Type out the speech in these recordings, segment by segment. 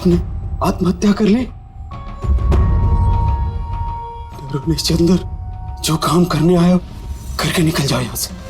आपने आत्महत्या कर ली? रमेश चंद्र, जो काम करने आए हो करके निकल जाओ यहां से।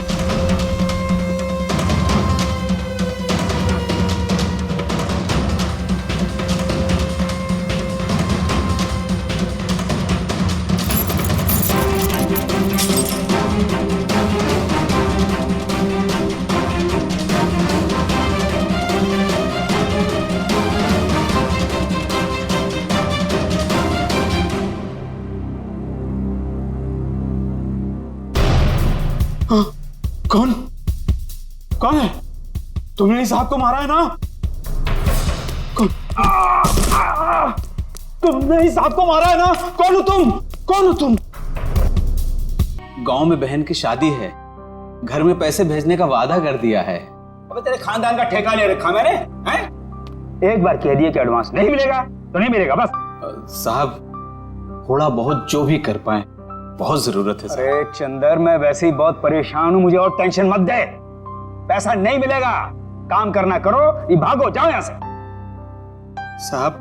हाँ, कौन है? तुमने इस साहब को मारा है ना? कौन? तुमने इस साहब को मारा है ना? कौन हो तुम? कौन हो तुम? गांव में बहन की शादी है, घर में पैसे भेजने का वादा कर दिया है। अबे तेरे खानदान का ठेका ले रखा मैंने, हैं? एक बार कह दिए कि एडवांस नहीं मिलेगा तो नहीं मिलेगा बस। साहब, थोड़ा बहुत जो भी कर पाए, बहुत जरूरत है। अरे चंदर, मैं वैसे ही बहुत परेशान हूँ, मुझे और टेंशन मत दे। पैसा नहीं मिलेगा, काम करना करो, ये भागो, जाओ यहाँ से। साहब,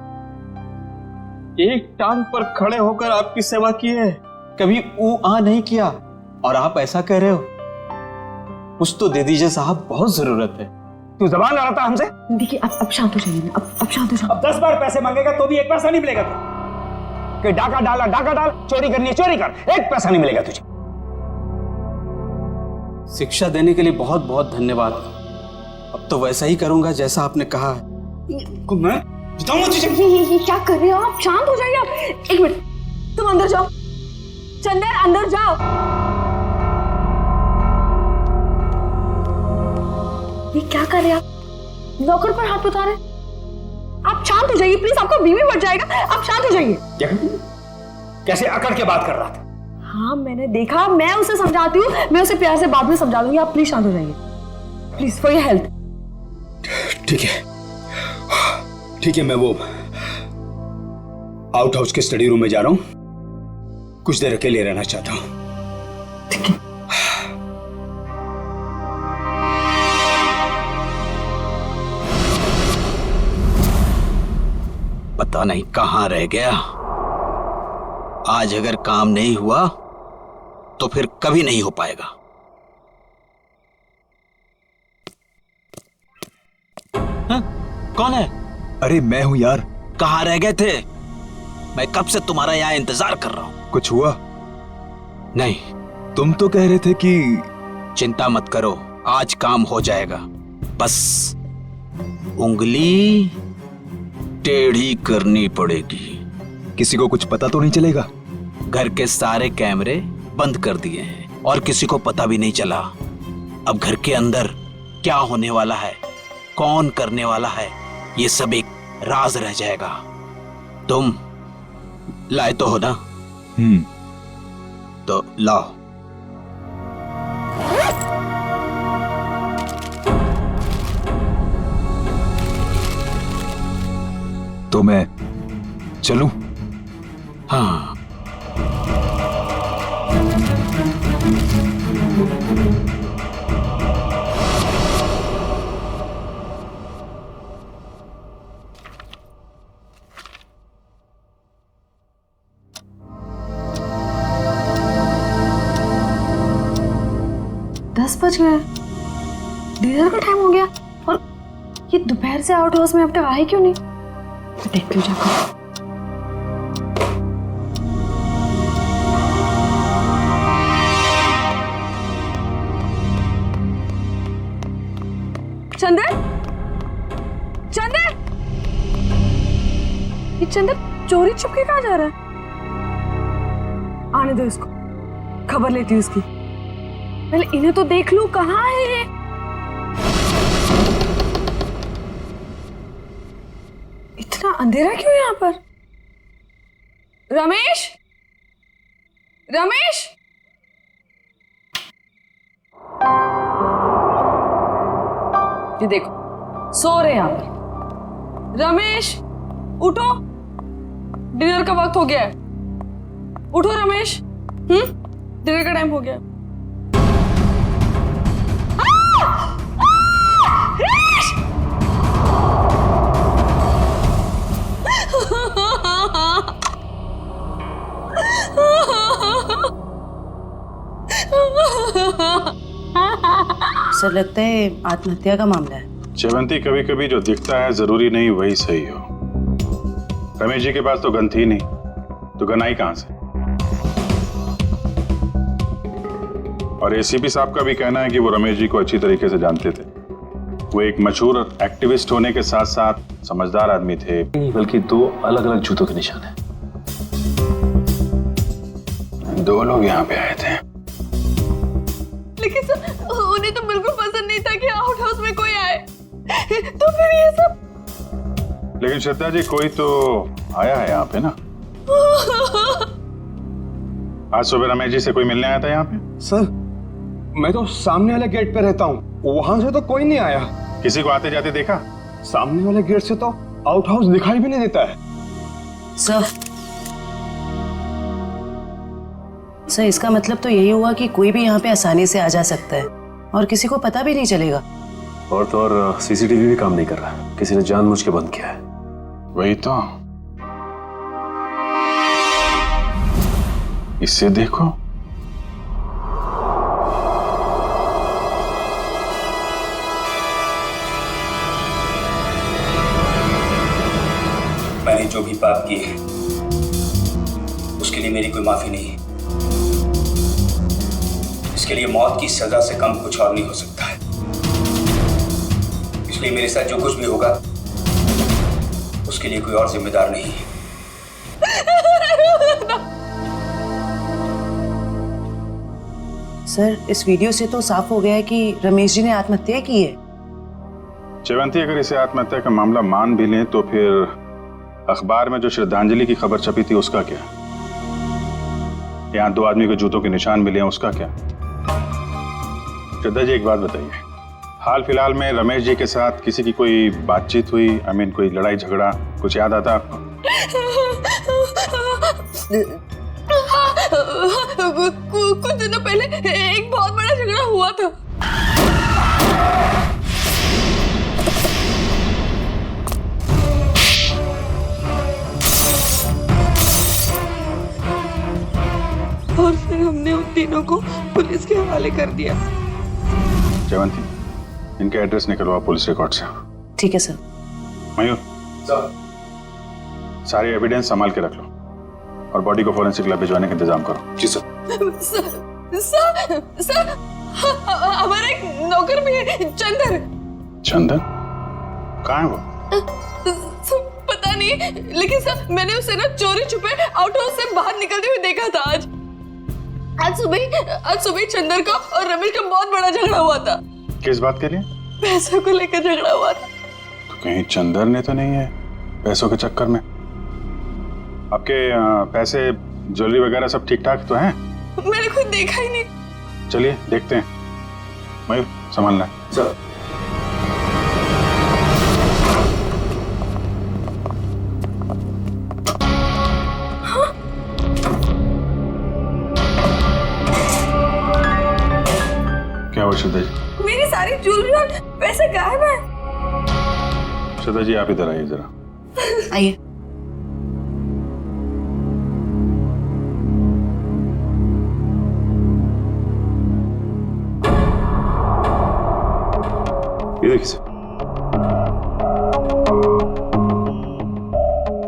एक टांग पर खड़े होकर आपकी सेवा की है, कभी ऊ आ नहीं किया और आप ऐसा कह रहे हो? कुछ तो दे दीजिए साहब, बहुत जरूरत है। तू जबान लड़ाता हमसे? देखिए अब शांत हो जाइए ना, अब शांत हो जाओ। अब 10 बार पैसे मांगेगा तो भी एक पैसा नहीं मिलेगा तुझे। कि डाका डाला डाका डाल, चोरी करनी है चोरी कर, एक पैसा नहीं मिलेगा तुझे। शिक्षा देने के लिए बहुत बहुत धन्यवाद। अब तो वैसा ही करूंगा जैसा आपने कहा है। मैं बताऊंगा तुझे। ये क्या कर रहे हो आप? शांत हो जाइए आप। एक मिनट, तुम अंदर जाओ। चंदर, अंदर जाओ। ये क्या कर रहे हैं आप? नौकर पर हाथ उठा रहे हैं। आप शांत हो जाइए प्लीज, आपका बीवी बढ़ जाएगा। आप शांत हो जाइए। कैसे अकड़ के बात कर रहा था? हाँ मैंने देखा, मैं उसे समझाती हूँ, मैं उसे प्यार से बाद में समझा दूंगी। आप प्लीज शांत हो जाइए, प्लीज, फॉर योर हेल्थ। ठीक है, मैं वो आउट हाउस के स्टडी रूम में जा रहा हूं, कुछ देर अकेले रहना चाहता हूं। ठीक है। पता नहीं कहां रह गया। आज अगर काम नहीं हुआ तो फिर कभी नहीं हो पाएगा। हाँ? कौन है? अरे मैं हूं यार। कहां रह गए थे? मैं कब से तुम्हारा यहां इंतजार कर रहा हूं। कुछ हुआ? नहीं। तुम तो कह रहे थे कि... चिंता मत करो, आज काम हो जाएगा। बस उंगली टेढ़ी करनी पड़ेगी। किसी को कुछ पता तो नहीं चलेगा? घर के सारे कैमरे बंद कर दिए हैं और किसी को पता भी नहीं चला। अब घर के अंदर क्या होने वाला है, कौन करने वाला है, ये सब एक राज रह जाएगा। तुम लाए तो हो ना? तो लाओ। तो मैं चलूं? हाँ। दस बज गए, डिनर का टाइम हो गया और ये दोपहर से आउट हाउस में अब तक आए क्यों नहीं? देखती हूँ जाकर। चंदर, चंदर, ये चंदर चोरी छुपके कहाँ जा रहा है? आने दो इसको, खबर लेती हूँ इसकी। पहले इन्हें तो देख लूं, कहाँ है ये? इतना अंधेरा क्यों यहाँ पर? रमेश, रमेश, ये देखो सो रहे यहाँ पर। रमेश उठो, डिनर का वक्त हो गया है। उठो रमेश, डिनर का टाइम हो गया। सर लगता है आत्महत्या का मामला है। चेवंती, कभी कभी जो दिखता है जरूरी नहीं वही सही हो। रमेश जी के पास तो गन थी नहीं, तो गन आई कहां से? और एसीपी साहब का भी कहना है कि वो रमेश जी को अच्छी तरीके से जानते थे। वो एक मशहूर एक्टिविस्ट होने के साथ साथ समझदार आदमी थे। बल्कि 2 अलग अलग जूतों के निशान हैं। 2 लोग यहाँ पे आए थे। लेकिन सर उन्हें तो बिल्कुल पसंद नहीं था कि आउट हाउस में कोई आए, तो फिर ये सब। लेकिन श्रद्धा जी, कोई तो आया है यहाँ पे ना? आज सुबह रमेश जी से कोई मिलने आया था यहाँ पे? सर, मैं तो सामने वाले गेट पे रहता हूँ, वहां से तो कोई नहीं आया। किसी को आते जाते देखा? सामने वाले गेट से तो आउट हाउस दिखाई भी नहीं देता है। सर इसका मतलब तो यही हुआ कि कोई भी यहाँ पे आसानी से आ जा सकता है और किसी को पता भी नहीं चलेगा। और तो और सीसीटीवी भी काम नहीं कर रहा, किसी ने जानबूझ के बंद किया है। वही तो, इससे देखो। मैंने जो भी पाप किए हैं उसके लिए मेरी कोई माफी नहीं है। इसके लिए मौत की सजा से कम कुछ और नहीं हो सकता है। इसलिए मेरे साथ जो कुछ भी होगा उसके लिए कोई और जिम्मेदार नहीं है। सर इस वीडियो से तो साफ हो गया है कि रमेश जी ने आत्महत्या की है। चेवंती, अगर इसे आत्महत्या का मामला मान भी लें तो फिर अखबार में जो श्रद्धांजलि की खबर छपी थी उसका क्या? यहाँ 2 आदमी के जूतों के निशान मिले हैं, उसका क्या? श्रद्धा जी, एक बात बताइए, हाल फिलहाल में रमेश जी के साथ किसी की कोई बातचीत हुई? कोई लड़ाई झगड़ा कुछ याद आता आपको? कुछ दिनों पहले एक बहुत बड़ा झगड़ा हुआ था। और फिर हमने उन तीनों को पुलिस के हवाले कर दिया। चेवंती, इनके एड्रेस निकलवा पुलिस रिकॉर्ड से। ठीक है सर। मयूर, सारे एविडेंस संभाल के रख लो और बॉडी को फॉरेंसिक लैब भिजवाने का इंतजाम करो। जी सर। सर हमारा एक नौकर भी है, चंदन। चंदन कहाँ है वो? पता नहीं, लेकिन सर मैंने उसे ना चोरी छुपे आउट हाउस से बाहर निकलते हुए देखा था। आज सुबह चंदन का और रमेश का बहुत बड़ा झगड़ा हुआ था। किस बात के लिए? पैसों को लेकर झगड़ा हुआ था। तो कहीं चंदन ने तो नहीं है पैसों के चक्कर में? आपके पैसे, ज्वेलरी वगैरह सब ठीक ठाक तो हैं? मैंने खुद देखा ही नहीं। चलिए देखते हैं। मयूर, संभालना सर। क्या हुआ श्रद्धा जी? मेरी सारी ज्वेलरी और पैसे गायब है। श्रद्धा जी, आप इधर आइए जरा। आइए। ये देखिए सर,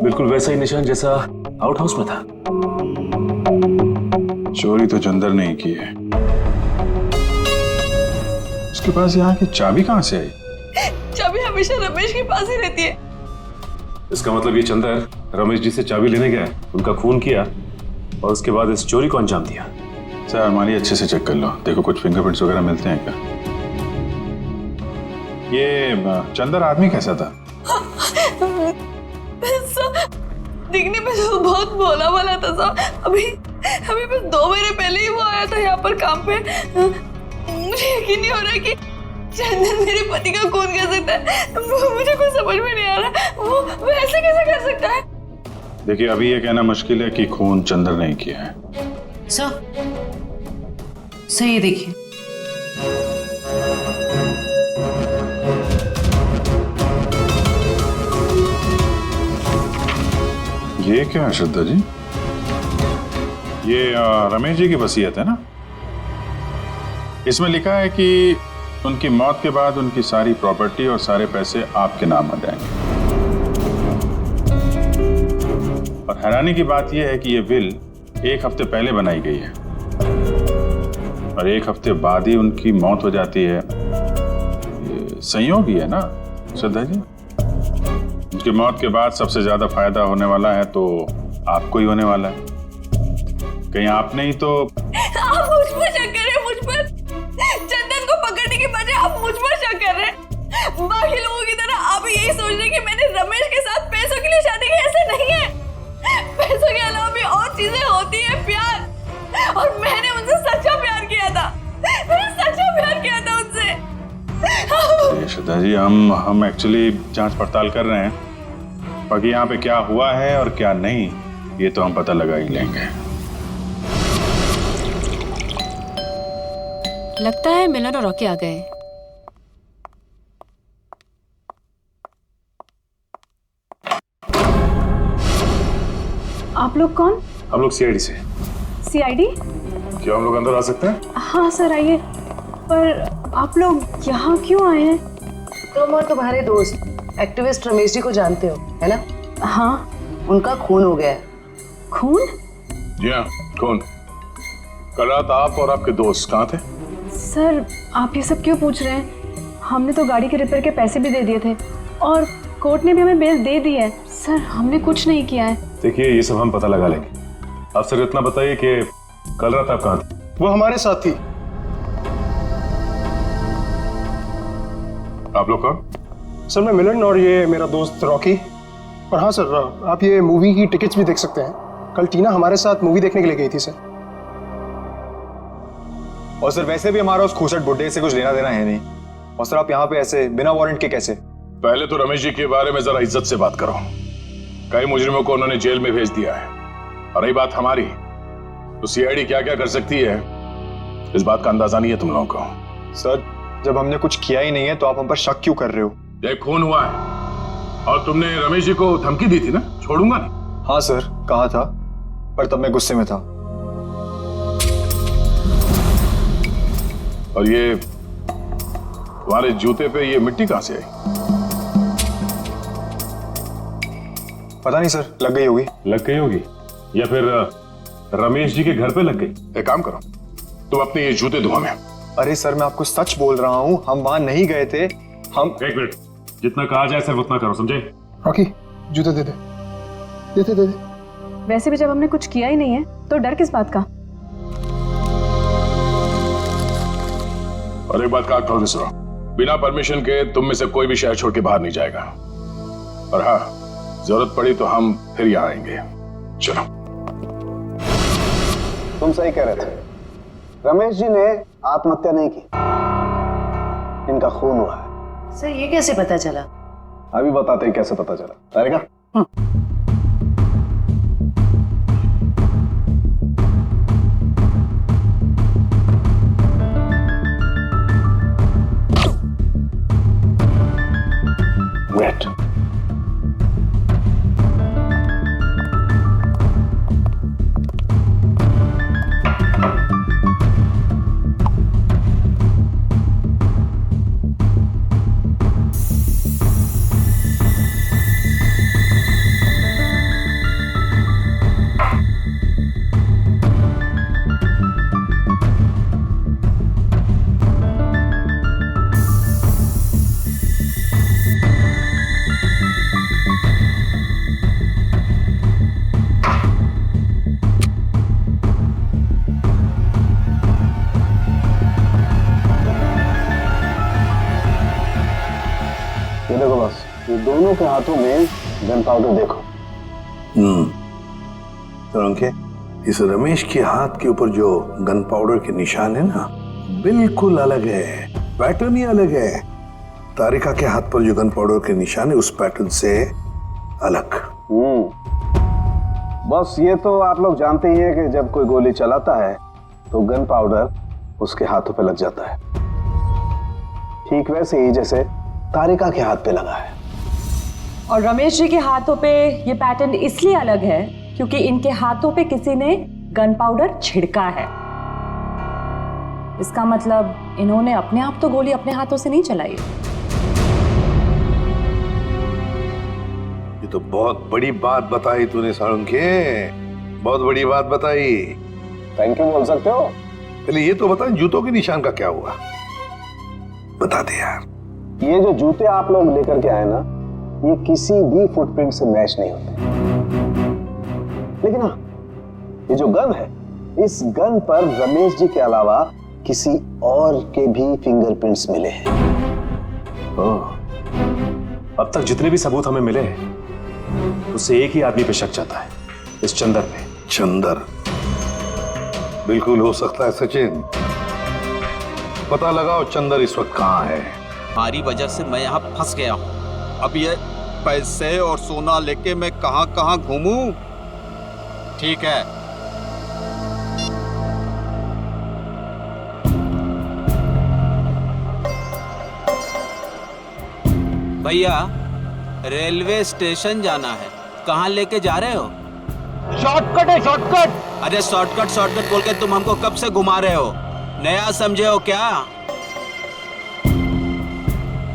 बिल्कुल वैसा ही निशान जैसा आउट हाउस में था। चोरी तो चंदर ने ही की है। उसके पास यहाँ की चाबी कहाँ से आई? चाबी हमेशा रमेश के पास ही रहती है। इसका मतलब ये चंदर रमेश जी से चाबी लेने गया, उनका खून किया और उसके बाद इस चोरी को अंजाम दिया। सर, अलमारी अच्छे से चेक कर लो, देखो कुछ फिंगरप्रिंट्स वगैरह मिलते हैं क्या? ये चंदर आदमी कैसा था? दिखने में तो बहुत भोला वाला था साहब। अभी बस 2 महीने पहले ही वो आया था यहाँ पर काम पे। मुझे यकीन नहीं हो रहा कि चंदन मेरे पति का खून कर सकता है। मुझे कुछ समझ में नहीं आ रहा, वो ऐसे कैसे कर सकता है? देखिए, अभी ये कहना मुश्किल है कि खून चंदर ने किया है। सर ये देखिए। ये क्या है श्रद्धा जी? ये रमेश जी की वसीयत है ना? इसमें लिखा है कि उनकी मौत के बाद उनकी सारी प्रॉपर्टी और सारे पैसे आपके नाम आ जाएंगे। और हैरानी की बात यह है कि यह विल 1 हफ्ते पहले बनाई गई है और 1 हफ्ते बाद ही उनकी मौत हो जाती है। ये संयोग ही है ना श्रद्धा जी? उनकी मौत के बाद सबसे ज्यादा फायदा होने वाला है तो आपको ही होने वाला है। कहीं आपने ही तो आप मुझ पर शक कर रहे हैं, मुझ पर। चंदन को पकड़ने के बजाय आप मुझ पर शक कर रहे हैं। बाकी लोगों की तरह आप यही सोच रहे हैं कि मैंने रमेश के साथ पैसों के लिए शादी की। ऐसा नहीं है। पैसों के अलावा भी और चीजें होती है, प्यार। और मैंने उनसे सच्चा प्यार किया था। मैंने सच्चा प्यार किया था उनसे। श्रद्धा जी, हम एक्चुअली जांच पड़ताल कर रहे हैं। बाकी यहाँ पे क्या हुआ है और क्या नहीं, ये तो हम पता लगा ही लेंगे। लगता है मिलन और रॉकी आ गए। आप लोग कौन? हम लोग सीआईडी से। सीआईडी? क्या हम लोग अंदर आ सकते हैं? हाँ सर आइए। पर आप लोग यहाँ क्यों आए हैं? तुम और तुम्हारे दोस्त एक्टिविस्ट रमेश जी को जानते हो, है ना? हाँ। उनका खून हो गया है। खून? जी हाँ, खून। कल रात आप और आपके दोस्त कहाँ थे? सर आप ये सब क्यों पूछ रहे हैं? हमने तो गाड़ी के रिपेयर के पैसे भी दे दिए थे और कोर्ट ने भी हमें बेल दे दी है। सर हमने कुछ नहीं किया है। देखिए ये सब हम पता लगा लेंगे। आप सर इतना बताइए कि कल रात आप कहाँ थे? वो हमारे साथ थी। आप लोग कौन? सर मैं मिलन और ये मेरा दोस्त रॉकी। और हाँ सर, आप ये मूवी की टिकट्स भी देख सकते हैं। कल टीना हमारे साथ मूवी देखने के लिए गई थी सर। और सर वैसे भी हमारा उस खूसट बुड्ढे से कुछ लेना देना है नहीं। और सर आप यहाँ पे ऐसे बिना वारंट के कैसे? पहले तो रमेश जी के बारे में जरा इज्जत से बात करो। कई मुजरिमों को उन्होंने जेल में भेज दिया है। और रही बात हमारी, तो सीआईडी क्या क्या कर सकती है इस बात का अंदाजा नहीं है तुम लोगों को। सर जब हमने कुछ किया ही नहीं है तो आप हम पर शक क्यों कर रहे हो? एक खून हुआ है और तुमने रमेश जी को धमकी दी थी ना, छोड़ूंगा नहीं। हाँ सर कहा था, पर तब मैं गुस्से में था। और ये तुम्हारे जूते पे ये मिट्टी कहां से आई? पता नहीं सर, लग गई होगी। लग गई होगी या फिर रमेश जी के घर पे लग गई। एक काम करो, तुम अपने ये जूते धो में। अरे सर मैं आपको सच बोल रहा हूँ, हम वहां नहीं गए थे। हम एक मिनट, जितना कहा जाए सिर्फ उतना करो, समझे? रॉकी जूते दे दे, दे दे। वैसे भी जब हमने कुछ किया ही नहीं है तो डर किस बात का? और एक बात काट खोल सुनो, बिना परमिशन के तुम में से कोई भी शहर छोड़ के बाहर नहीं जाएगा। और हाँ, जरूरत पड़ी तो हम फिर यहाँ आएंगे। चलो। तुम सही कह रहे थे, रमेश जी ने आत्महत्या नहीं की, इनका खून हुआ है। सर ये कैसे पता चला? अभी बताते हैं कैसे पता चला। तारिका वेट। ये देखो बस, ये दोनों के हाथों में गन पाउडर देखो। तो इस रमेश के हाथ के ऊपर जो गन पाउडर के निशान है ना, बिल्कुल अलग है, पैटर्न ही अलग है। तारिका के हाथ पर जो गन पाउडर के निशान है उस पैटर्न से अलग। बस ये तो आप लोग जानते ही हैं कि जब कोई गोली चलाता है तो गन पाउडर उसके हाथों पे लग जाता है, ठीक वैसे ही जैसे तारिका के हाथ पे लगा है। और रमेश जी के हाथों पे ये पैटर्न इसलिए अलग है क्योंकि इनके हाथों पे किसी ने गन पाउडर छिड़का है। इसका मतलब इन्होंने अपने आप तो गोली अपने हाथों से नहीं चलाई। ये तो बहुत बड़ी बात बताई तूने साळुंखे, बहुत बड़ी बात बताई। थैंक यू बोल सकते हो। पहले ये तो बता, जूतों के निशान का क्या हुआ? बता दे यार। ये जो जूते आप लोग लेकर के आए ना, ये किसी भी फुटप्रिंट से मैच नहीं होते। लेकिन हाँ, ये जो गन है, इस गन पर रमेश जी के अलावा किसी और के भी फिंगरप्रिंट्स मिले हैं। अब तक जितने भी सबूत हमें मिले हैं, उससे एक ही आदमी पे शक जाता है, इस चंदर पे। चंदर? बिल्कुल हो सकता है सचिन। पता लगाओ चंदर इस वक्त कहां है। हमारी वजह से मैं यहाँ फंस गया हूँ। अब ये पैसे और सोना लेके मैं कहाँ कहाँ घूमूं? ठीक है, भैया रेलवे स्टेशन जाना है, कहाँ लेके जा रहे हो? शॉर्टकट है, शॉर्टकट। अरे शॉर्टकट शॉर्टकट बोल के तुम हमको कब से घुमा रहे हो? नया समझे हो क्या?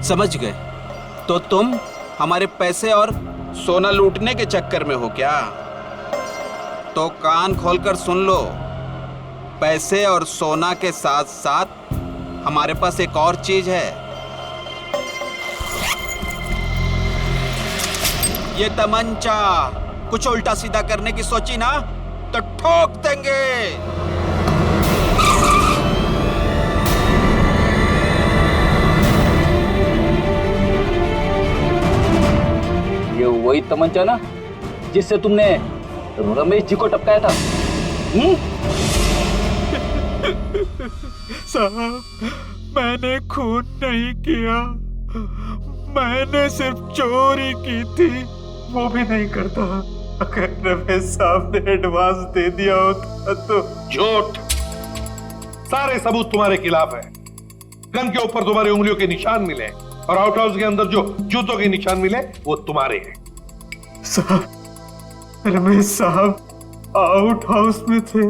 समझ गए? तो तुम हमारे पैसे और सोना लूटने के चक्कर में हो क्या? तो कान खोलकर सुन लो, पैसे और सोना के साथ साथ हमारे पास एक और चीज है। ये तमंचा। कुछ उल्टा सीधा करने की सोची ना तो ठोक देंगे। ये वही तमंचा ना जिससे तुमने रमेश जी को टपकाया था? साहब, मैंने खून नहीं किया, मैंने सिर्फ चोरी की थी, वो भी नहीं करता। अगर रमेश साहब ने एडवांस दे दिया होता तो। झूठ। सारे सबूत तुम्हारे खिलाफ है। गन के ऊपर तुम्हारी उंगलियों के निशान मिले और आउट हाउस के अंदर जो जूतों के निशान मिले वो तुम्हारे हैं। साहब, रमेश साहब आउट हाउस में थे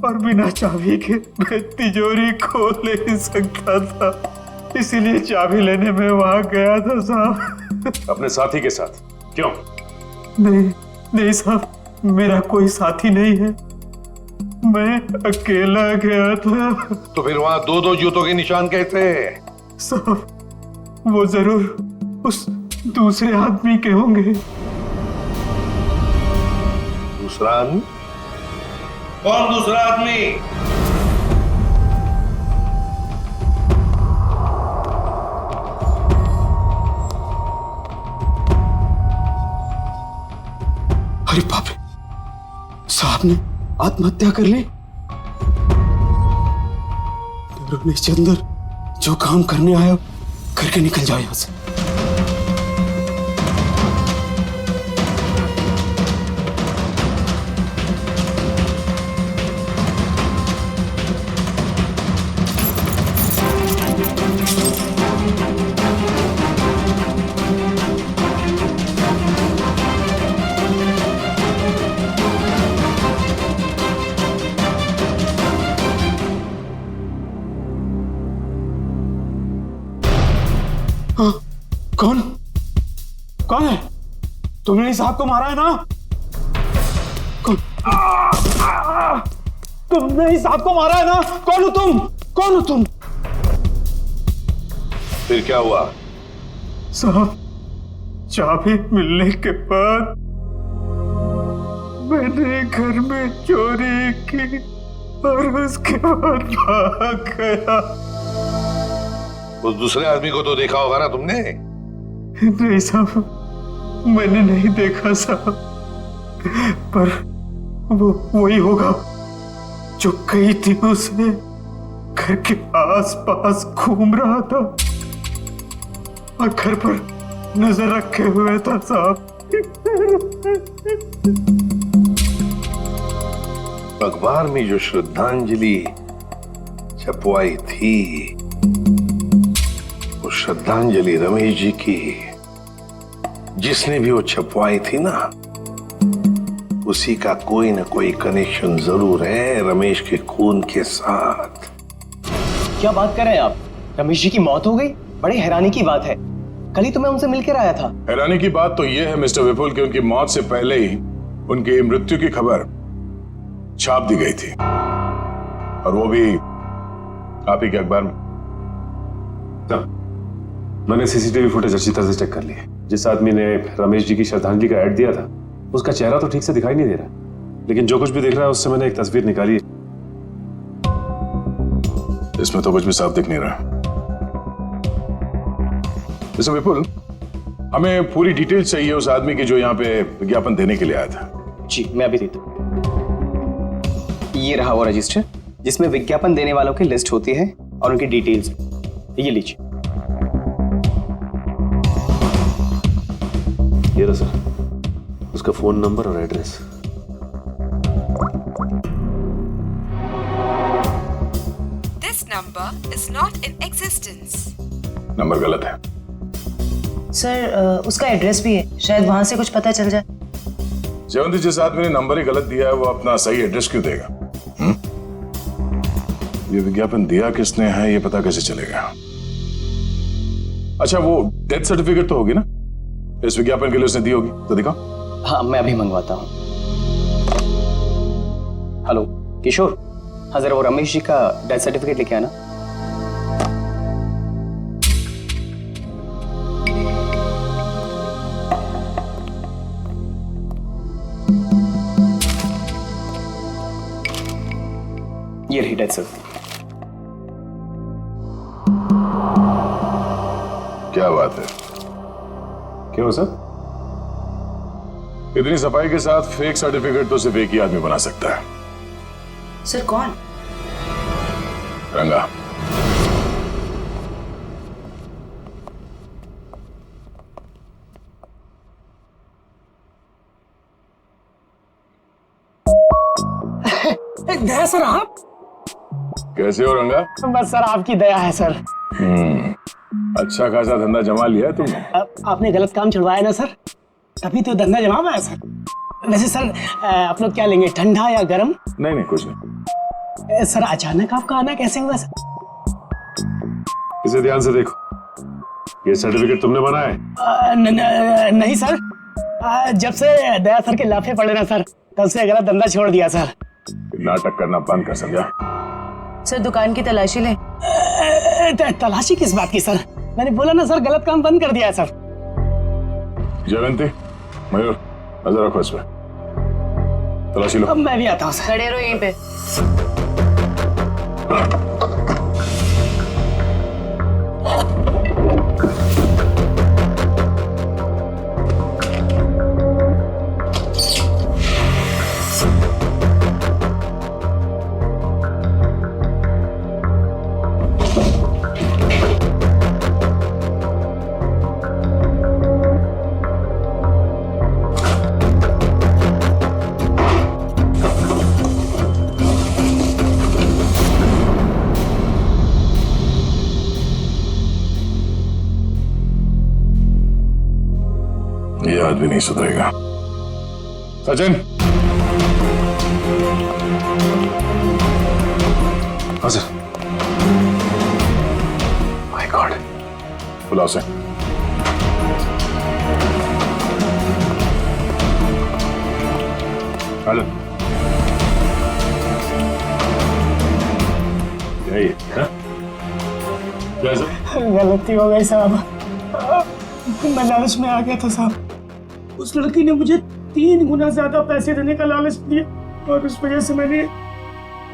और बिना चाबी के मैं तिजोरी खोल नहीं सकता था, इसीलिए चाबी लेने में वहां गया था साहब। अपने साथी के साथ? क्यों? नहीं साहब, मेरा कोई साथी नहीं है, मैं अकेला गया था। तो फिर वहां दो दो जूतों के निशान कैसे? साहब, वो जरूर उस दूसरे आदमी के होंगे। दूसरा आदमी? कौन दूसरा आदमी? अरे बाप रे, साहब ने आत्महत्या कर ली। रमेश चंदर जो काम करने आया करके निकल जाओ यहां से। हाँ, कौन है? तुमने इस साहब को मारा है ना? कौन? तुमने इस साहब को मारा है ना? कौन हो तुम? कौन हो तुम? फिर क्या हुआ? साहब, चाबी मिलने के बाद मैंने घर में चोरी की और उसके बाद भाग गया। उस दूसरे आदमी को तो देखा होगा ना तुमने? नहीं साहब, मैंने नहीं देखा साहब, पर वो वही होगा जो कई दिनों से घर के आस पास घूम रहा था और घर पर नजर रखे हुए था साहब। अखबार में जो श्रद्धांजलि छपवाई थी, वो श्रद्धांजलि रमेश जी की, जिसने भी वो छपवाई थी ना, उसी का कोई ना कोई कनेक्शन जरूर है रमेश के खून के साथ। क्या बात कर रहे हैं आप? रमेश जी की मौत हो गई? बड़ी हैरानी की बात है। कल ही तो मैं उनसे मिलकर आया था। हैरानी की बात तो यह है मिस्टर विपुल कि उनकी मौत से पहले ही उनकी मृत्यु की खबर छाप दी गई थी, और वो भी आप ही के अखबार में। मैंने सीसीटीवी फुटेज अच्छी तरह से चेक कर ली है। जिस आदमी ने रमेश जी की श्रद्धांजलि का ऐड दिया था उसका चेहरा तो ठीक से दिखाई नहीं दे रहा, लेकिन जो कुछ भी दिख रहा है उससे मैंने एक तस्वीर निकाली है। इसमें तो कुछ भी साफ दिख नहीं रहा। मिस्टर विपुल, हमें पूरी डिटेल चाहिए उस आदमी की जो यहाँ पे विज्ञापन देने के लिए आया था। जी मैं अभी देता हूँ। ये रहा वो रजिस्टर जिसमें विज्ञापन देने वालों की लिस्ट होती है और उनकी डिटेल्स। ये लीजिए। ये रहा सर, उसका फोन नंबर और address. This number is not in existence. Number गलत है सर। उसका एड्रेस भी है, शायद वहां से कुछ पता चल जाए। जयवंती, जिस आदमी ने नंबर ही गलत दिया है वो अपना सही एड्रेस क्यों देगा? ये विज्ञापन दिया किसने है ये पता कैसे चलेगा? अच्छा, वो डेथ सर्टिफिकेट तो होगी ना इस विज्ञापन के लिए उसने दी होगी, तो दिखाओ। हाँ मैं अभी मंगवाता हूँ। हेलो किशोर, हाँ जरा वो रमेश जी का डेथ सर्टिफिकेट लेके आना। ये रही डेथ सर्टिफिकेट। क्या बात है? क्यों सर? इतनी सफाई के साथ फेक सर्टिफिकेट तो सिर्फ एक ही आदमी बना सकता है। सर कौन? रंगा। दया सर, आप कैसे हो रंगा? बस सर आपकी दया है सर। अच्छा खासा धंधा जमा लिया है तुमने। आपने गलत काम छुड़वाया ना सर, तभी तो धंधा जमा हुआ है सर। वैसे सर आप लोग क्या लेंगे, ठंडा या गर्म? नहीं नहीं कुछ नहीं। सर अचानक आपका आना कैसे हुआ सर? इसे ध्यान से देखो, ये सर्टिफिकेट तुमने बनाया है? नहीं सर, जब से दया सर के लाफे पड़े ना सर, तब से गलत धंधा छोड़ दिया सर। नाटक करना बंद कर, समझा? सर दुकान की तलाशी ले। तलाशी किस बात की सर? मैंने बोला ना सर, गलत काम बंद कर दिया है सर। जयवंती, मयूर, नजर रखो इस पे, तलाशी लो। अब मैं भी आता हूँ सर। खड़े रहो यहीं पे। ये आदमी नहीं सुधरेगा। सचिन। हाँ सर। माय गॉड, बुलाओ से। हेलो, यही है? गलती हो गई साहब, मैं लालच में आ गया था साहब। उस लड़की ने मुझे 3 गुना ज्यादा पैसे देने का लालच दिया और उस वजह से मैंने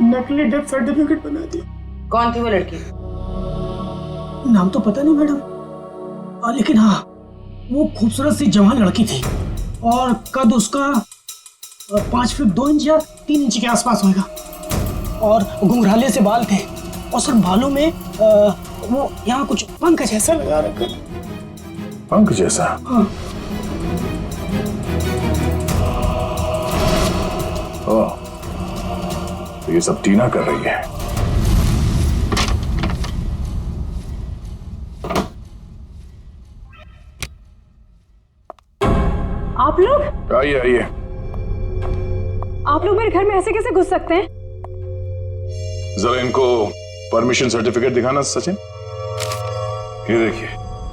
नकली डेथ सर्टिफिकेट बना दिया। कौन थी वो लड़की? नाम तो पता नहीं मैडम, लेकिन हाँ वो खूबसूरत सी जवान लड़की थी और कद उसका 5 फीट 2 इंच या 3 इंच के आसपास होगा और घुंघराले से बाल थे और सर बालों में वो यहाँ कुछ पंख जैसा लगा रखा था। पंख जैसा? हाँ। ओह, तो ये सब टीना कर रही है। आप लोग? आइए आइए। आप लोग मेरे घर में ऐसे कैसे घुस सकते हैं? जरा इनको परमिशन सर्टिफिकेट दिखाना सचिन। ये देखिए,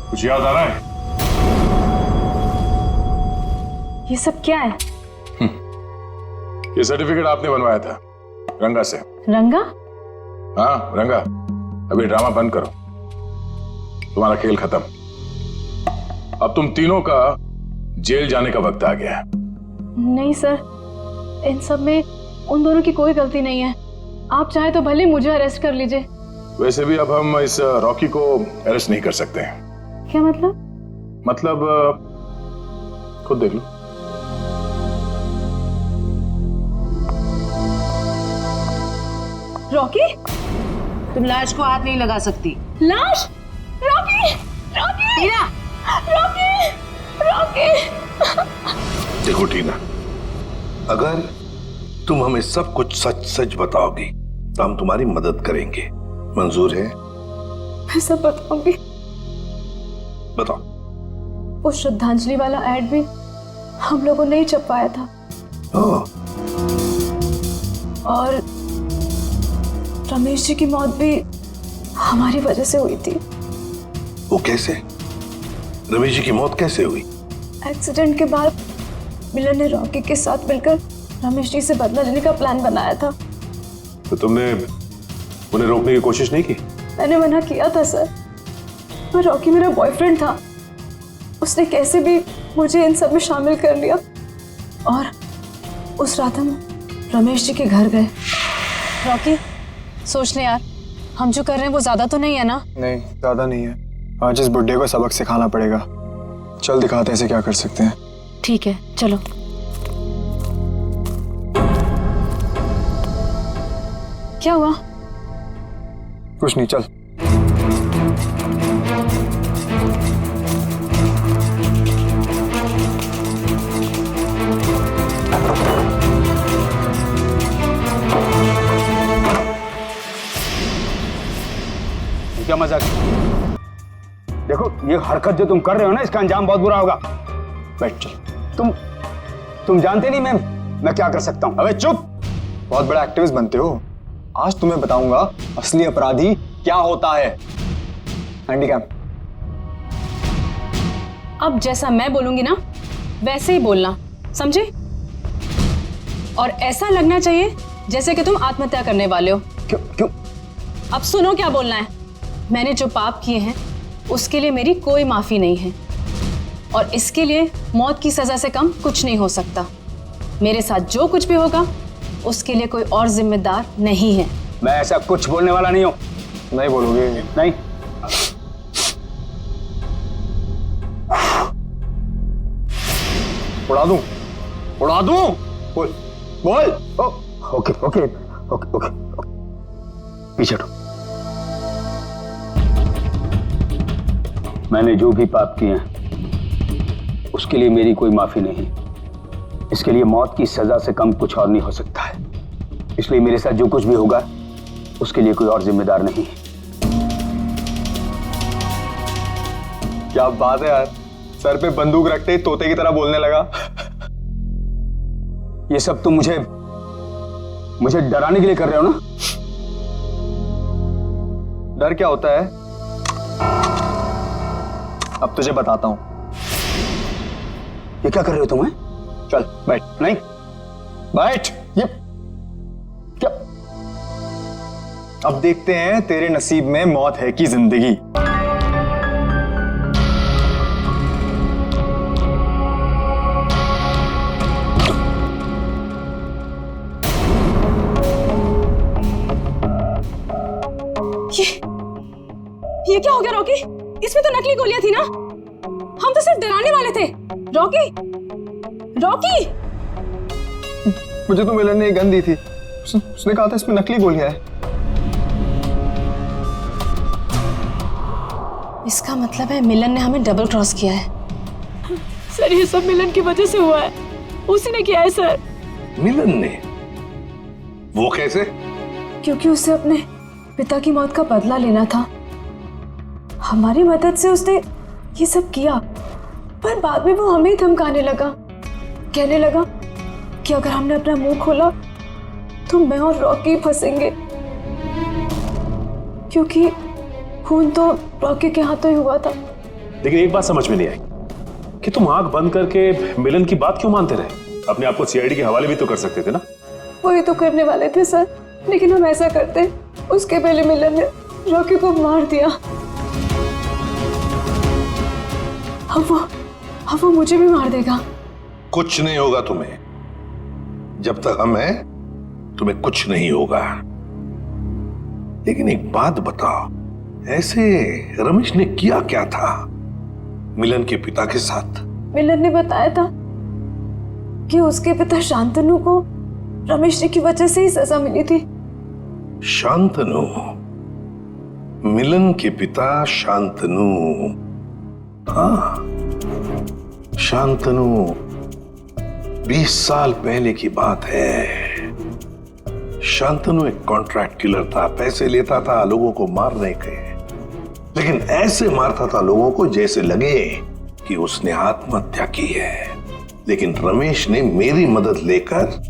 कुछ याद आ रहा है? ये सब क्या है? ये सर्टिफिकेट आपने बनवाया था रंगा से। रंगा? हाँ रंगा, अभी ड्रामा बंद करो, तुम्हारा खेल खत्म। अब तुम तीनों का जेल जाने का वक्त आ गया है। नहीं सर, इन सब में उन दोनों की कोई गलती नहीं है। आप चाहे तो भले मुझे अरेस्ट कर लीजिए। वैसे भी अब हम इस रॉकी को अरेस्ट नहीं कर सकते हैं। क्या मतलब? मतलब खुद देख लो। रॉकी, तुम लाश को हाथ नहीं लगा सकती। लाश? रॉकी, रॉकी, टीना, रॉकी, रॉकी। देखो टीना, अगर तुम हमें सब कुछ सच सच बताओगी तो हम तुम्हारी मदद करेंगे। मंजूर है? मैं सब बताऊंगी। बताओ। वो श्रद्धांजलि वाला एड भी हम लोगों ने ही छपवाया था। और रमेश जी की मौत भी हमारी वजह से हुई थी। वो कैसे? रमेश जी की मौत कैसे हुई? एक्सीडेंट के बाद मिलन ने रॉकी के साथ मिलकर रमेश जी से बदला लेने का प्लान बनाया था। तो तुमने उन्हें रोकने की कोशिश नहीं की? मैंने मना किया था सर, पर रॉकी मेरा बॉयफ्रेंड था। उसने कैसे भी मुझे इन सब में शामिल कर लिया और उस रात हम रमेश जी के घर गए। रॉकी, सोच ले यार, हम जो कर रहे हैं वो ज्यादा तो नहीं है ना? नहीं, ज्यादा नहीं है। आज इस बुड्ढे को सबक सिखाना पड़ेगा। चल दिखाते हैं इसे क्या कर सकते हैं। ठीक है, चलो। क्या हुआ? कुछ नहीं, चल। क्या मजाक? देखो, ये हरकत जो तुम कर रहे हो ना, इसका अंजाम बहुत बुरा होगा। बैठ, चल। तुम जानते नहीं मैं क्या कर सकता हूँ। अबे चुप! बहुत बड़ा एक्टिविस्ट बनते हो। आज तुम्हें बताऊंगा असली अपराधी क्या होता है। हैंडीकैम। अब जैसा मैं बोलूंगी ना वैसे ही बोलना, समझे? और ऐसा लगना चाहिए जैसे कि तुम आत्महत्या करने वाले हो। क्यों? अब सुनो क्या बोलना है। मैंने जो पाप किए हैं उसके लिए मेरी कोई माफी नहीं है, और इसके लिए मौत की सजा से कम कुछ नहीं हो सकता। मेरे साथ जो कुछ भी होगा उसके लिए कोई और जिम्मेदार नहीं है। मैं ऐसा कुछ बोलने वाला नहीं हूँ। नहीं बोलोगे? नहीं। उड़ा दूं? उड़ा दूं? बोल, बोल। ओके ओके ओके ओके, पीछे हटो। मैंने जो भी पाप किए हैं उसके लिए मेरी कोई माफी नहीं। इसके लिए मौत की सजा से कम कुछ और नहीं हो सकता है। इसलिए मेरे साथ जो कुछ भी होगा उसके लिए कोई और जिम्मेदार नहीं है। क्या बात है यार, सर पे बंदूक रखते ही तोते की तरह बोलने लगा। ये सब तुम मुझे डराने के लिए कर रहे हो ना? डर क्या होता है अब तुझे बताता हूं। ये क्या कर रहे हो तुम? चल बैठ। नहीं, बैठ। ये क्या? अब देखते हैं तेरे नसीब में मौत है कि जिंदगी। ये क्या हो गया रॉकी? इसमें तो नकली गोलियां थी ना? हम तो सिर्फ डराने वाले थे। Rocky, Rocky! मुझे तो मिलन ने एक गन दी थी। उसने कहा था इसमें नकली गोलियां हैं। इसका मतलब है मिलन ने हमें डबल क्रॉस किया है। सर, ये सब मिलन की वजह से हुआ है। उसी ने किया है सर। मिलन ने? वो कैसे? क्योंकि उसे अपने पिता की मौत का बदला लेना था। हमारी मदद से उसने ये सब किया, पर बाद में वो हमें ही धमकाने लगा। कहने लगा कि अगर हमने अपना मुंह खोला तो मैं और रॉकी फंसेंगे। क्योंकि खून तो रॉकी के हाथों ही हुआ था। लेकिन एक बात समझ में नहीं आई कि तुम आंख बंद करके मिलन की बात क्यों मानते रहे? अपने आप को सीआईडी के हवाले भी तो कर सकते थे ना। वही तो करने वाले थे सर, लेकिन हम ऐसा करते उसके पहले मिलन ने रॉकी को मार दिया। अब वो मुझे भी मार देगा। कुछ नहीं होगा तुम्हें, जब तक हम हैं तुम्हें कुछ नहीं होगा। लेकिन एक बात बताओ, ऐसे रमेश ने किया क्या था मिलन के पिता के साथ? मिलन ने बताया था कि उसके पिता शांतनु को रमेश जी की वजह से ही सजा मिली थी। शांतनु? मिलन के पिता शांतनु? हाँ, शांतनु 20 साल पहले की बात है। शांतनु एक कॉन्ट्रैक्ट किलर था, पैसे लेता था लोगों को मारने के, लेकिन ऐसे मारता था लोगों को जैसे लगे कि उसने आत्महत्या की है। लेकिन रमेश ने मेरी मदद लेकर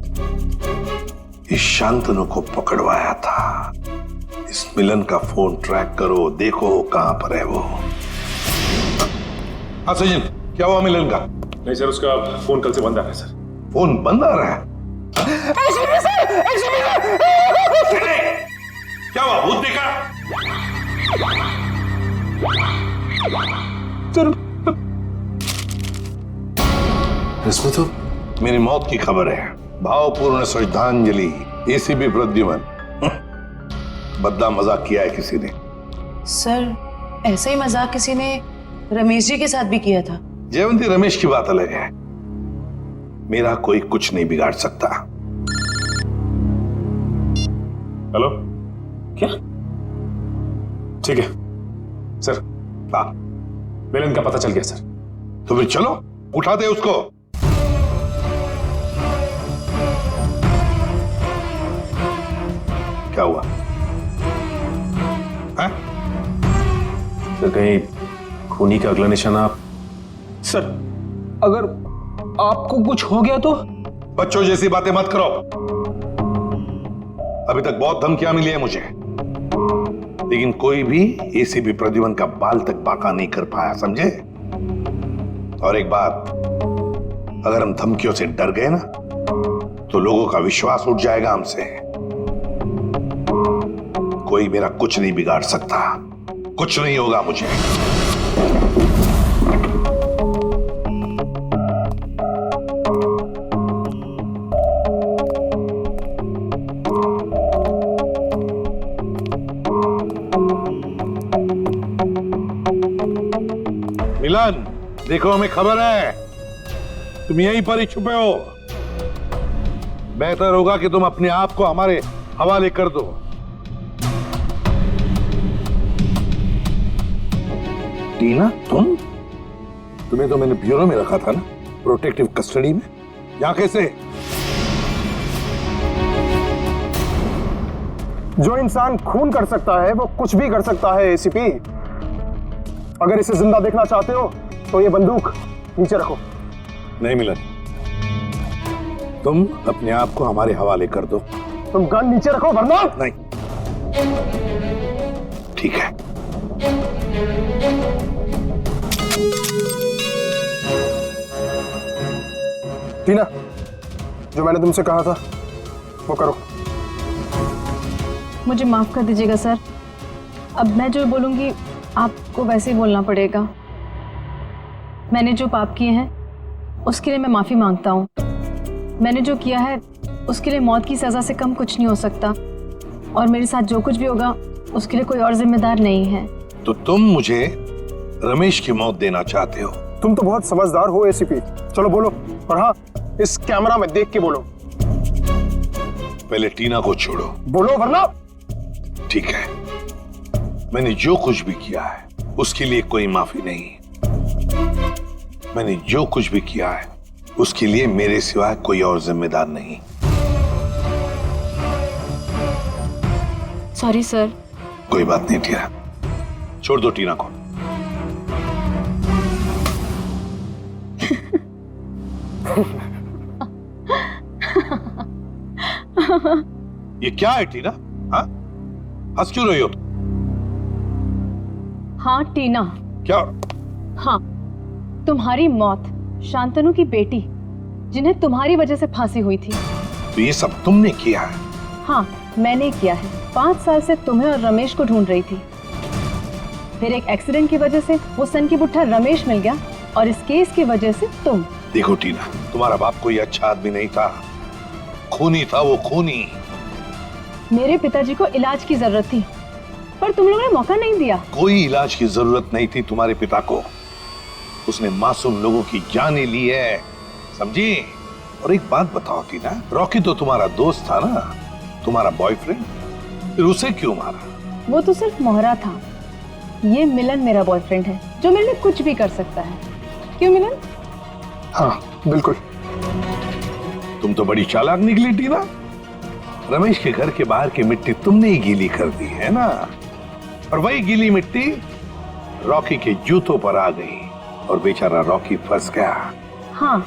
इस शांतनु को पकड़वाया था। इस मिलन का फोन ट्रैक करो, देखो कहां पर है वो। हाँ सचिन, क्या हुआ मिलन का? नहीं सर, उसका फोन कल से बंद आ रहा है सर। फोन बंद आ रहा है? क्या हुआ, भूत देखा? इसमें तो मेरी मौत की खबर है। भावपूर्ण श्रद्धांजलि, एसीपी प्रद्युमन। बद्दा मजाक किया है किसी ने। सर, ऐसा ही मजाक किसी ने रमेश जी के साथ भी किया था। जयवंती, रमेश की बात अलग है। मेरा कोई कुछ नहीं बिगाड़ सकता। हेलो, क्या? ठीक है सर। हाँ, मिलन का पता चल गया सर। तो फिर चलो, उठा दे उसको। क्या हुआ? सर, कहीं खूनी का अगला निशाना? सर, अगर आपको कुछ हो गया तो? बच्चों जैसी बातें मत करो। अभी तक बहुत धमकियां मिली है मुझे, लेकिन कोई भी एसीपी प्रद्युमन का बाल तक बांका नहीं कर पाया, समझे? और एक बात, अगर हम धमकियों से डर गए ना तो लोगों का विश्वास उठ जाएगा हमसे। कोई मेरा कुछ नहीं बिगाड़ सकता, कुछ नहीं होगा मुझे। मिलन, देखो हमें खबर है तुम यहीं पर ही छुपे हो। बेहतर होगा कि तुम अपने आप को हमारे हवाले कर दो। टीना, तुम्हें तो मैंने ब्यूरो में रखा था ना, प्रोटेक्टिव कस्टडी में। यहां कैसे? जो इंसान खून कर सकता है वो कुछ भी कर सकता है एसीपी। अगर इसे जिंदा देखना चाहते हो तो ये बंदूक नीचे रखो। नहीं मिलन, तुम अपने आप को हमारे हवाले कर दो। तुम गन नीचे रखो वरना। नहीं, ठीक है। टीना, जो मैंने तुमसे कहा था वो करो। मुझे माफ कर दीजिएगा सर, अब मैं जो बोलूंगी आपको वैसे ही बोलना पड़ेगा। मैंने जो पाप किए हैं उसके लिए मैं माफी मांगता हूँ। मैंने जो किया है उसके लिए मौत की सजा से कम कुछ नहीं हो सकता, और मेरे साथ जो कुछ भी होगा उसके लिए कोई और जिम्मेदार नहीं है। तो तुम मुझे रमेश की मौत देना चाहते हो? तुम तो बहुत समझदार हो एसीपी। चलो बोलो, और हाँ, इस कैमरा में देख के बोलो। पहले टीना को छोड़ो। बोलो वरना। ठीक है, मैंने जो कुछ भी किया है उसके लिए कोई माफी नहीं। मैंने जो कुछ भी किया है उसके लिए मेरे सिवाय कोई और जिम्मेदार नहीं। Sorry sir. कोई बात नहीं टीना, छोड़ दो टीना को। ये क्या है टीना? हाँ, हंस क्यों रही हो तुम? हाँ टीना। क्या? हाँ, तुम्हारी मौत शांतनु की बेटी जिन्हें तुम्हारी वजह से फांसी हुई थी। तो ये सब तुमने किया है? हाँ, मैंने किया है। 5 साल से तुम्हें और रमेश को ढूंढ रही थी। फिर एक एक्सीडेंट की वजह से वो सन की बुट्ठा रमेश मिल गया और इस केस की वजह से तुम। देखो टीना, तुम्हारा बाप कोई अच्छा आदमी नहीं था, खूनी था वो, खूनी। मेरे पिताजी को इलाज की जरूरत थी पर तुम लोगों ने मौका नहीं दिया। कोई इलाज की जरूरत नहीं थी तुम्हारे पिता को, उसने मासूम लोगों की जानें ली है, समझी? और एक बात बताओ टीना, रॉकी तो तुम्हारा दोस्त था ना, तुम्हारा बॉयफ्रेंड, फिर उसे क्यों मारा? वो तो सिर्फ मोहरा था। ये मिलन मेरा बॉयफ्रेंड है जो मेरे लिए कुछ भी कर सकता है। क्यों मिलन? हाँ बिल्कुल। तुम तो बड़ी चालाक निकली टीना। रमेश के घर के बाहर की मिट्टी तुमने ही गीली कर दी है ना, और वही गीली मिट्टी रॉकी के जूतों पर आ गई और बेचारा रॉकी फंस गया। हाँ,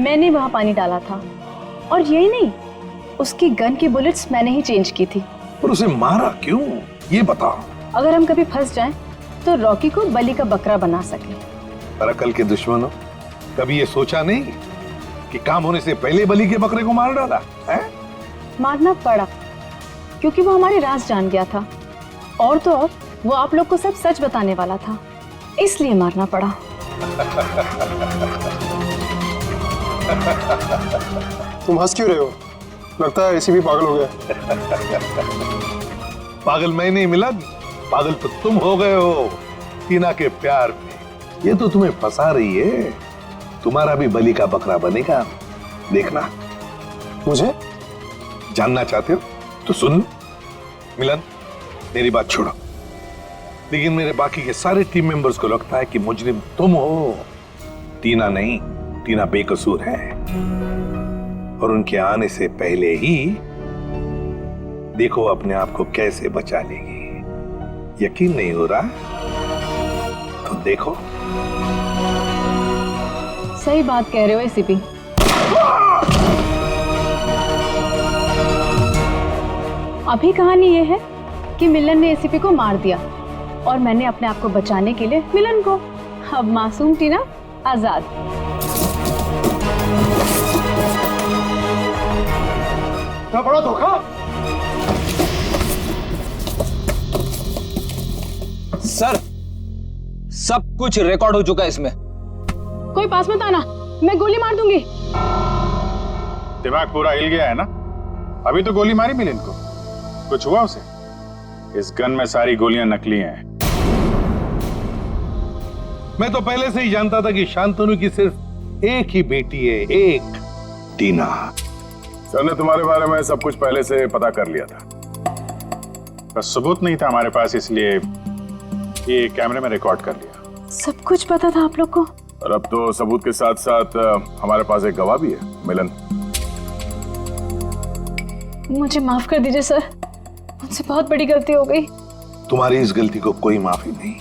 मैंने वहां पानी डाला था और यही नहीं, उसकी गन की बुलेट्स मैंने ही चेंज की थी। पर उसे मारा क्यों, ये बताओ। अगर हम कभी फंस जाएं तो रॉकी को बलि का बकरा बना सके। पर अकल के दुश्मनों, कभी ये सोचा नहीं कि काम होने से पहले बलि के बकरे को मार डाला है? मारना पड़ा क्योंकि वो हमारे राज जान गया था, और तो और वो आप लोग को सब सच बताने वाला था, इसलिए मारना पड़ा। तुम हंस क्यों रहे हो? लगता है एसीपी पागल हो गया। पागल मैं नहीं मिलन, पागल तो तुम हो गए हो टीना के प्यार में। ये तो तुम्हें फंसा रही है, तुम्हारा भी बलि का बकरा बनेगा, देखना। मुझे जानना चाहते हो तो सुन मिलन, मेरी बात छोड़ो, लेकिन मेरे बाकी के सारे टीम मेंबर्स को लगता है कि मुजरिम तुम हो, टीना नहीं। टीना बेकसूर है और उनके आने से पहले ही देखो अपने आप को कैसे बचा लेगी। यकीन नहीं हो रहा तो देखो। सही बात कह रहे हो एसीपी। अभी कहानी ये है कि मिलन ने एसीपी को मार दिया और मैंने अपने आप को बचाने के लिए मिलन को। अब मासूम टीना आजाद। क्या बड़ा धोखा। सर, सब कुछ रिकॉर्ड हो चुका है इसमें। कोई पास मत आना, मैं गोली मार दूंगी। दिमाग पूरा हिल गया है ना? अभी तो गोली मारी मिलन को, कुछ हुआ उसे? इस गन में सारी गोलियां नकली हैं। मैं तो पहले से ही जानता था कि शांतनु की सिर्फ एक ही बेटी है, एक, टीना। सर ने तुम्हारे बारे में सब कुछ पहले से पता कर लिया था, बस सबूत नहीं था हमारे पास, इसलिए ये कैमरे में रिकॉर्ड कर लिया। सब कुछ पता था आप लोग को? और अब तो सबूत के साथ साथ हमारे पास एक गवाह भी है, मिलन। मुझे माफ कर दीजिए सर, मुझसे बहुत बड़ी गलती हो गई। तुम्हारी इस गलती को कोई माफी नहीं।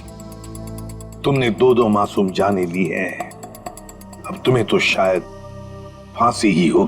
तुमने 2 मासूम जाने ली है, अब तुम्हें तो शायद फांसी ही हो।